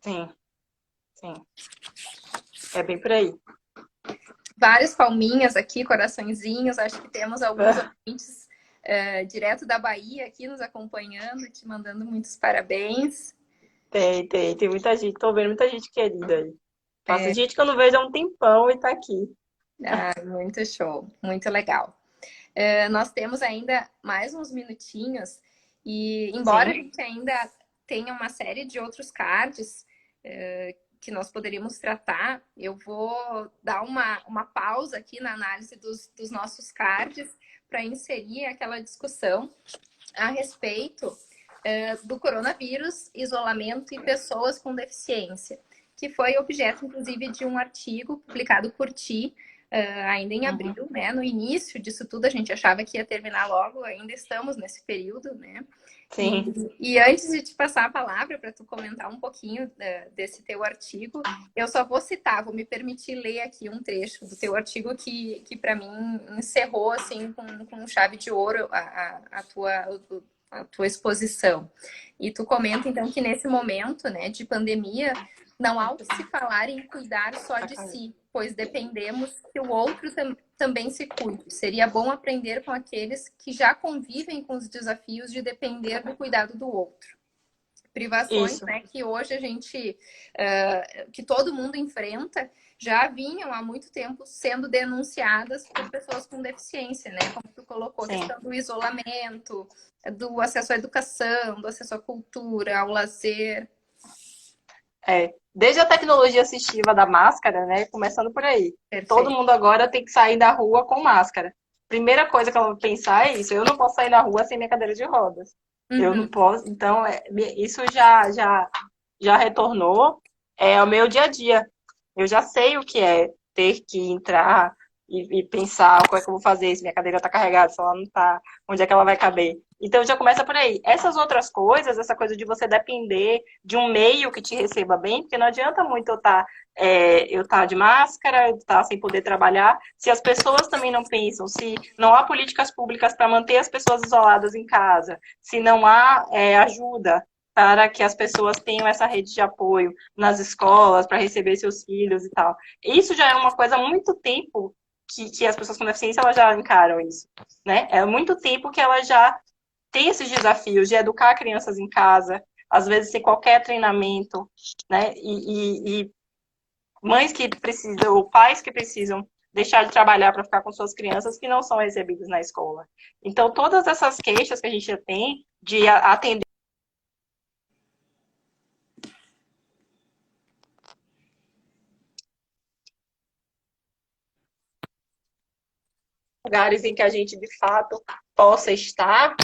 Sim, sim. É bem por aí. Várias palminhas aqui, coraçõezinhos. Acho que temos alguns ouvintes direto da Bahia aqui nos acompanhando, te mandando muitos parabéns. Tem muita gente, tô vendo muita gente querida aí. Passa gente que eu não vejo há um tempão e tá aqui. Ah, muito show, muito legal. Nós temos ainda mais uns minutinhos e embora Sim. a gente ainda tenha uma série de outros cards que nós poderíamos tratar, eu vou dar uma pausa aqui na análise dos nossos cards para inserir aquela discussão a respeito do coronavírus, isolamento e pessoas com deficiência, que foi objeto, inclusive, de um artigo publicado por ti ainda em abril, né? No início disso tudo, a gente achava que ia terminar logo, ainda estamos nesse período, né? Sim. E antes de te passar a palavra para tu comentar um pouquinho desse teu artigo, eu só vou citar, vou me permitir ler aqui um trecho do teu artigo que para mim encerrou assim com chave de ouro a tua exposição. E tu comenta então que nesse momento, né, de pandemia, não há o que se falar em cuidar só de si, pois dependemos que o outro também se cuide. Seria bom aprender com aqueles que já convivem com os desafios de depender do cuidado do outro. Privações, né, que hoje a gente, que todo mundo enfrenta, já vinham há muito tempo sendo denunciadas por pessoas com deficiência, né? Como tu colocou, a questão do isolamento, do acesso à educação, do acesso à cultura, ao lazer. Desde a tecnologia assistiva da máscara, né? Começando por aí. Perfeito. Todo mundo agora tem que sair da rua com máscara. Primeira coisa que ela vai pensar é isso. Eu não posso sair na rua sem minha cadeira de rodas. Eu não posso. Então, isso já retornou ao meu dia a dia. Eu já sei o que é ter que entrar e pensar como é que eu vou fazer, se minha cadeira está carregada, se ela não está, onde é que ela vai caber. Então já começa por aí. Essas outras coisas, essa coisa de você depender de um meio que te receba bem, porque não adianta muito eu estar de máscara, estar sem poder trabalhar, se as pessoas também não pensam, se não há políticas públicas para manter as pessoas isoladas em casa, se não há ajuda para que as pessoas tenham essa rede de apoio nas escolas, para receber seus filhos e tal. Isso já é uma coisa há muito tempo que as pessoas com deficiência elas já encaram isso, né? É há muito tempo que elas já têm esses desafios de educar crianças em casa, às vezes sem qualquer treinamento, né? E mães que precisam, ou pais que precisam deixar de trabalhar para ficar com suas crianças que não são recebidas na escola. Então, todas essas queixas que a gente já tem de atender lugares em que a gente, de fato, possa estar,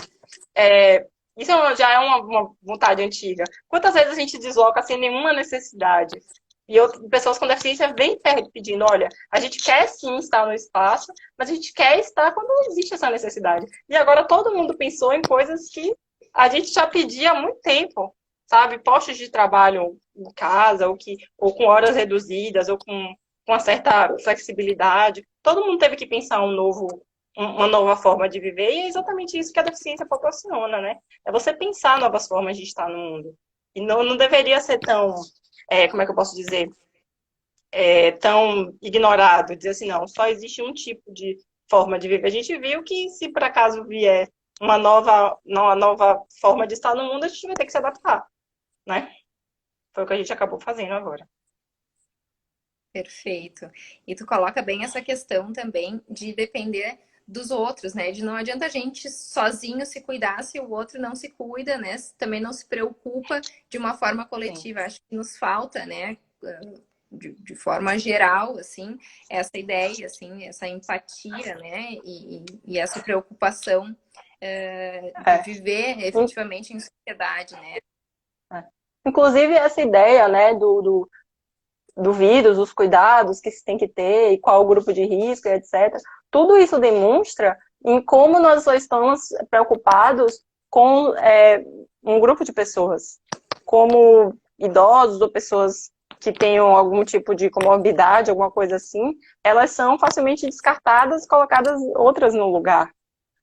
isso já é uma vontade antiga. Quantas vezes a gente desloca sem nenhuma necessidade? E pessoas com deficiência vêm pedindo, olha, a gente quer sim estar no espaço, mas a gente quer estar quando existe essa necessidade. E agora todo mundo pensou em coisas que a gente já pedia há muito tempo, sabe? Postos de trabalho em casa, ou com horas reduzidas, ou com uma certa flexibilidade. Todo mundo teve que pensar um novo uma nova forma de viver, e é exatamente isso que a deficiência proporciona, né? É você pensar novas formas de estar no mundo. E não deveria ser tão, como é que eu posso dizer, tão ignorado, dizer assim, não, só existe um tipo de forma de viver. A gente viu que se por acaso vier uma nova forma de estar no mundo, a gente vai ter que se adaptar, né? Foi o que a gente acabou fazendo agora. Perfeito. E tu coloca bem essa questão também de depender dos outros, né? De não adianta a gente sozinho se cuidar se o outro não se cuida, né? Também não se preocupa de uma forma Sim. coletiva. Acho que nos falta, né? De forma geral, assim, essa ideia, assim, essa empatia, né? E essa preocupação de É. viver efetivamente em sociedade, né? É. Inclusive, essa ideia, né, do vírus, os cuidados que se tem que ter, e qual o grupo de risco, etc. Tudo isso demonstra em como nós só estamos preocupados com um grupo de pessoas, como idosos ou pessoas que tenham algum tipo de comorbidade, alguma coisa assim, elas são facilmente descartadas, colocadas outras no lugar,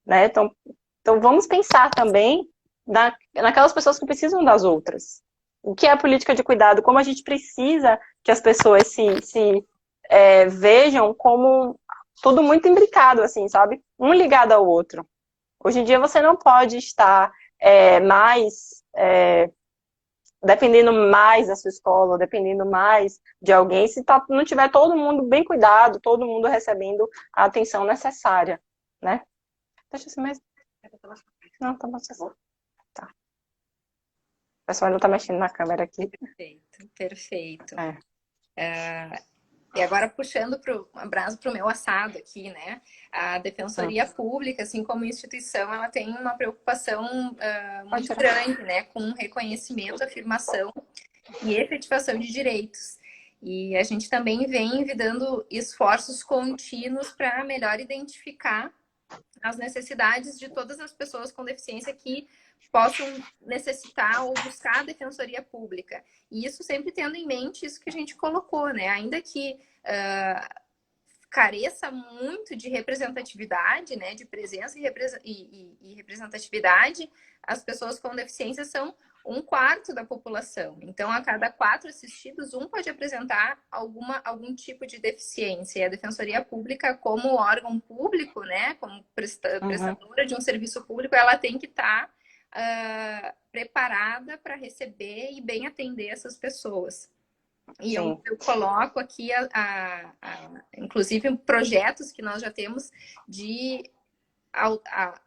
né? Então vamos pensar também naquelas pessoas que precisam das outras. O que é a política de cuidado? Como a gente precisa que as pessoas se vejam como tudo muito imbricado, assim, sabe? Um ligado ao outro. Hoje em dia você não pode estar mais dependendo mais da sua escola, dependendo mais de alguém, se não tiver todo mundo bem cuidado, todo mundo recebendo a atenção necessária, né? Deixa eu ser mais. Não, tá bom. Tá. O pessoal ainda tá mexendo na câmera aqui. Perfeito, perfeito. É. E agora puxando um abraço para o meu assado aqui, né? A Defensoria Pública, assim como instituição, ela tem uma preocupação muito grande, né? Com reconhecimento, afirmação e efetivação de direitos. E a gente também vem dando esforços contínuos para melhor identificar as necessidades de todas as pessoas com deficiência que possam necessitar ou buscar a defensoria pública. E isso sempre tendo em mente isso que a gente colocou, né? Ainda que careça muito de representatividade, né? De presença e representatividade, as pessoas com deficiência são um quarto da população. Então, a cada 4 assistidos, um pode apresentar algum tipo de deficiência. E a Defensoria Pública, como órgão público, né, como prestadora de um serviço público, ela tem que estar preparada para receber e bem atender essas pessoas. E eu coloco aqui, inclusive, projetos que nós já temos de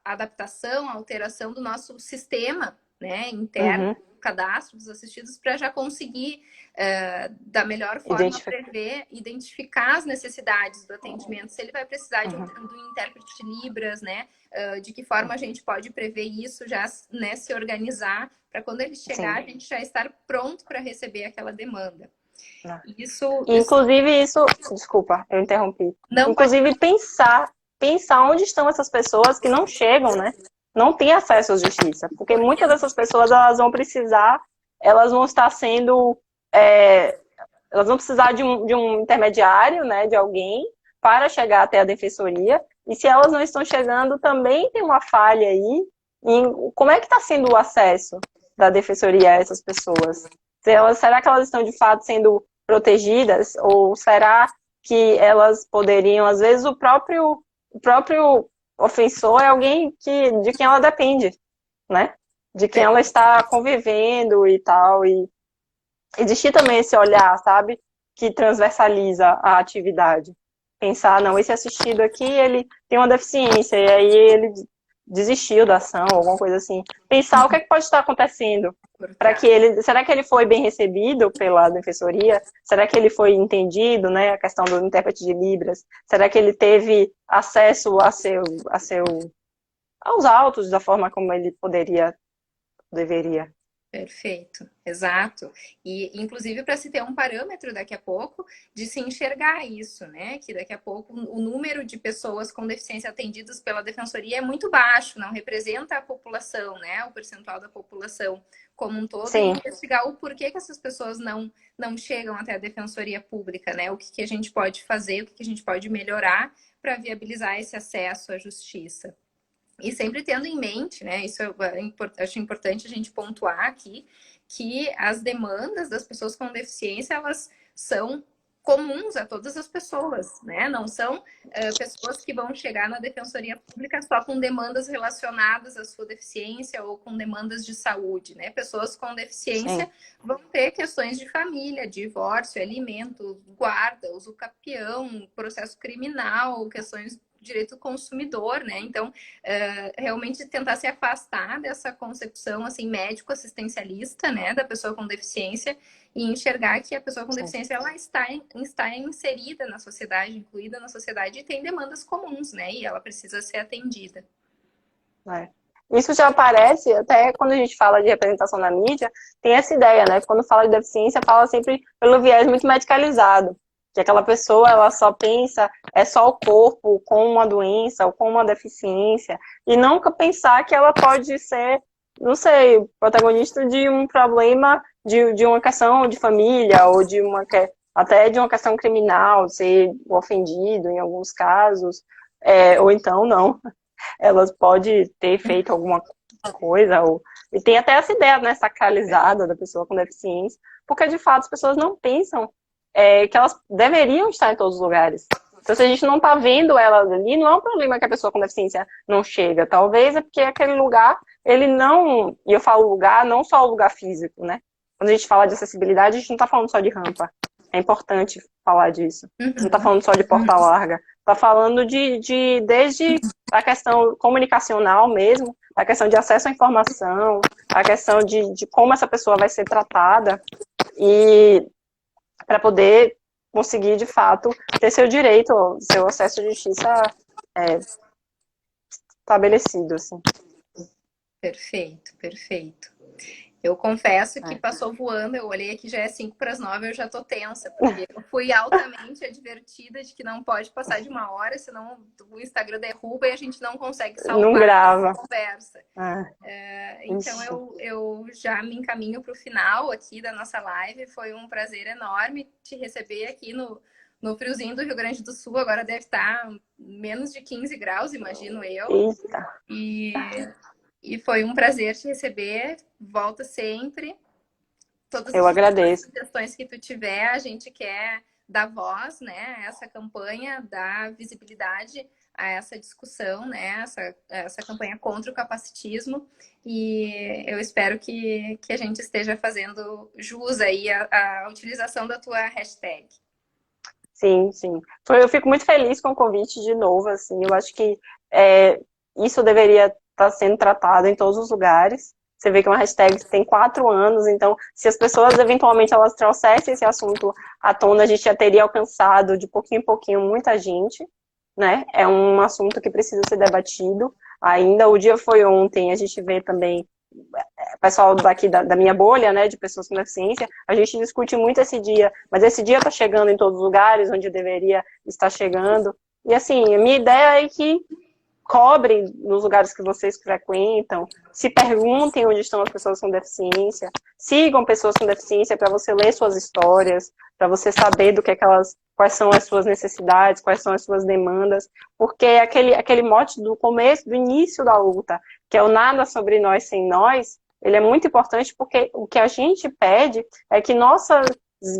adaptação, alteração do nosso sistema, né, interno, cadastro dos assistidos, para já conseguir, da melhor forma, prever, identificar as necessidades do atendimento, se ele vai precisar de um intérprete de Libras, né, de que forma a gente pode prever isso, já, né, se organizar, para quando ele chegar, a gente já estar pronto para receber aquela demanda. Inclusive isso, desculpa, eu interrompi. Não inclusive pensar onde estão essas pessoas que não chegam, né? Não têm acesso à justiça, porque muitas dessas pessoas elas vão precisar, elas vão estar sendo, elas vão precisar de um intermediário, né? De alguém para chegar até a defensoria. E se elas não estão chegando, também tem uma falha aí em como é que está sendo o acesso da defensoria a essas pessoas. Será que elas estão de fato sendo protegidas? Ou será que elas poderiam, às vezes, o próprio ofensor é alguém de quem ela depende, né? De quem ela está convivendo e tal. E existir também esse olhar, sabe? Que transversaliza a atividade. Pensar, não, esse assistido aqui, ele tem uma deficiência, e aí ele desistiu da ação, alguma coisa assim. Pensar o que é que pode estar acontecendo. Será que ele foi bem recebido pela defensoria? Será que ele foi entendido, né? A questão do intérprete de Libras. Será que ele teve acesso aos autos da forma como ele deveria? Perfeito, exato. E, inclusive, para se ter um parâmetro daqui a pouco de se enxergar isso, né? Que daqui a pouco o número de pessoas com deficiência atendidas pela defensoria é muito baixo, não representa a população, né? O percentual da população. como um todo e Sim, investigar o porquê que essas pessoas não chegam até a defensoria pública, né? O que, que a gente pode fazer, o que, que a gente pode melhorar para viabilizar esse acesso à justiça. E sempre tendo em mente, né? Isso eu acho importante a gente pontuar aqui, que as demandas das pessoas com deficiência, elas são comuns a todas as pessoas, né? Não são pessoas que vão chegar na defensoria pública só com demandas relacionadas à sua deficiência ou com demandas de saúde, né? Pessoas com sim, deficiência vão ter questões de família, divórcio, alimento, guarda, uso capião, processo criminal, questões direito do consumidor, né? Então, realmente tentar se afastar dessa concepção assim médico-assistencialista, né, da pessoa com deficiência e enxergar que a pessoa com sim. deficiência ela está inserida na sociedade, incluída na sociedade e tem demandas comuns, né? E ela precisa ser atendida. É. Isso já aparece, até quando a gente fala de representação na mídia, tem essa ideia, né? Quando fala de deficiência, fala sempre pelo viés muito medicalizado. Que aquela pessoa, ela só pensa, é só o corpo com uma doença ou com uma deficiência, e nunca pensar que ela pode ser, não sei, protagonista de um problema, de uma questão de família, ou de uma, até de uma questão criminal, ser ofendido em alguns casos, ou então não, elas podem ter feito alguma coisa, e tem até essa ideia, né, sacralizada da pessoa com deficiência, porque de fato as pessoas não pensam que elas deveriam estar em todos os lugares. Então, se a gente não está vendo elas ali, não é um problema que a pessoa com deficiência não chega. Talvez é porque aquele lugar, ele não. E eu falo lugar, não só o lugar físico, né? Quando a gente fala de acessibilidade, a gente não está falando só de rampa. É importante falar disso. Não está Uhum. falando só de porta larga. Está falando desde a questão comunicacional mesmo, a questão de acesso à informação, a questão de como essa pessoa vai ser tratada. E para poder conseguir, de fato, ter seu direito, seu acesso à justiça estabelecido, assim. Perfeito, perfeito. Eu confesso que É. passou voando, eu olhei aqui, já é 5 para as 9, eu já tô tensa, porque eu fui altamente advertida de que não pode passar de 1 hora, senão o Instagram derruba e a gente não consegue Não salvar a grava. conversa. Então Isso. eu já me encaminho para o final aqui da nossa live. Foi um prazer enorme te receber aqui no friozinho do Rio Grande do Sul. Agora deve estar menos de 15 graus, imagino eu. Eita. E e foi um prazer te receber. Volta sempre. Todas Eu as agradeço. sugestões que tu tiver, a gente quer dar voz, né? Essa campanha, dar visibilidade a essa discussão, né? Essa campanha contra o capacitismo. E eu espero que a gente esteja fazendo jus aí à utilização da tua hashtag. Sim, sim. Eu fico muito feliz com o convite de novo, assim. Eu acho que isso deveria estar sendo tratado em todos os lugares. Você vê que é uma hashtag que tem 4 anos, então, se as pessoas eventualmente elas trouxessem esse assunto à tona, a gente já teria alcançado de pouquinho em pouquinho muita gente, né? É um assunto que precisa ser debatido. Ainda o dia foi ontem, a gente vê também pessoal daqui da minha bolha, né, de pessoas com deficiência, a gente discute muito esse dia, mas esse dia está chegando em todos os lugares onde deveria estar chegando. E assim, a minha ideia é que cobrem nos lugares que vocês frequentam, se perguntem onde estão as pessoas com deficiência, sigam pessoas com deficiência para você ler suas histórias, para você saber do que é que elas, quais são as suas necessidades, quais são as suas demandas, porque aquele mote do começo, do início da luta, que é o nada sobre nós sem nós, ele é muito importante porque o que a gente pede é que nossas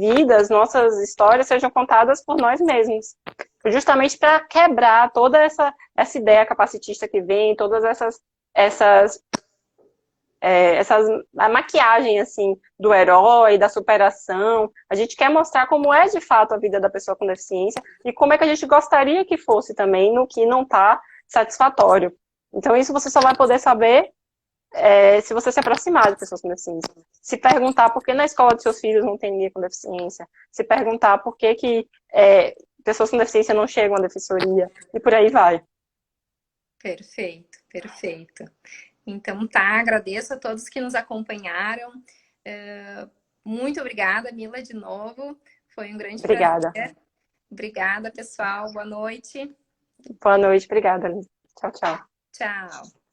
vidas, nossas histórias sejam contadas por nós mesmos. Justamente para quebrar toda essa ideia capacitista que vem, todas a maquiagem assim do herói, da superação. A gente quer mostrar como é de fato a vida da pessoa com deficiência e como é que a gente gostaria que fosse também no que não está satisfatório. Então isso você só vai poder saber se você se aproximar de pessoas com deficiência. Se perguntar por que na escola dos seus filhos não tem ninguém com deficiência. Se perguntar por que pessoas com deficiência não chegam à defensoria. E por aí vai. Perfeito, perfeito. Então tá, agradeço a todos que nos acompanharam. Muito obrigada, Mila, de novo. Foi um grande Obrigada. prazer. Obrigada, pessoal. Boa noite. Boa noite. Obrigada, Liz. Tchau, tchau. Tchau.